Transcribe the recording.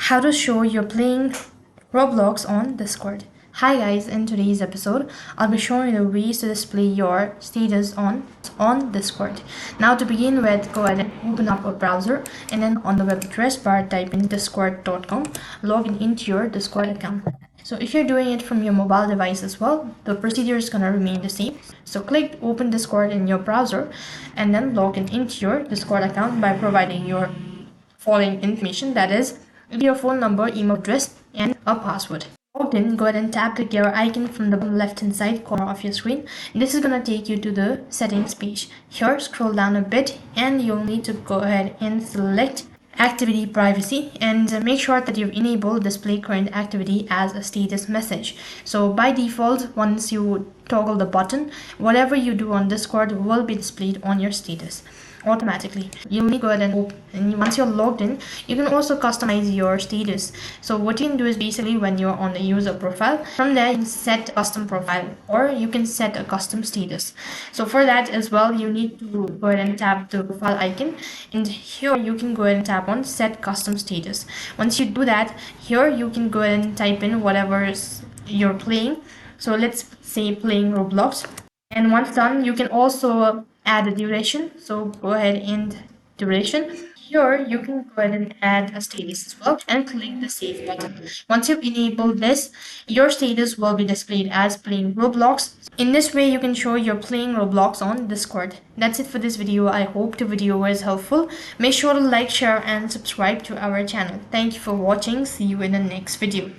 how to show you're playing Roblox on Discord. Hi guys, in today's episode, I'll be showing you the ways to display your status on Discord. Now to begin with, go ahead and open up a browser and then on the web address bar type in discord.com, log into your Discord account. So if you're doing it from your mobile device as well, the procedure is going to remain the same. So click open Discord in your browser and then log into your Discord account by providing your following information, that is your phone number, email address, and a password. Logged in, go ahead and tap the gear icon from the left hand side corner of your screen. This is going to take you to the settings page. Here, scroll down a bit and you'll need to go ahead and select activity privacy and make sure that you've enabled display current activity as a status message. So by default, once you toggle the button, whatever you do on Discord will be displayed on your status automatically. You'll need to go ahead and open, and once you're logged in, you can also customize your status. So what you can do is basically when you're on the user profile, from there you can set custom profile or you can set a custom status. So for that as well, you need to go ahead and tap the profile icon, and here you can go ahead and tap on set custom status. Once you do that, here you can go ahead and type in whatever you're playing. So let's say playing Roblox, and once done, you can also add a duration. So go ahead and duration. Here you can go ahead and add a status as well and click the save button. Once you've enabled this, your status will be displayed as playing Roblox. In this way, you can show you're playing Roblox on Discord. That's it for this video. I hope the video was helpful. Make sure to like, share, and subscribe to our channel. Thank you for watching. See you in the next video.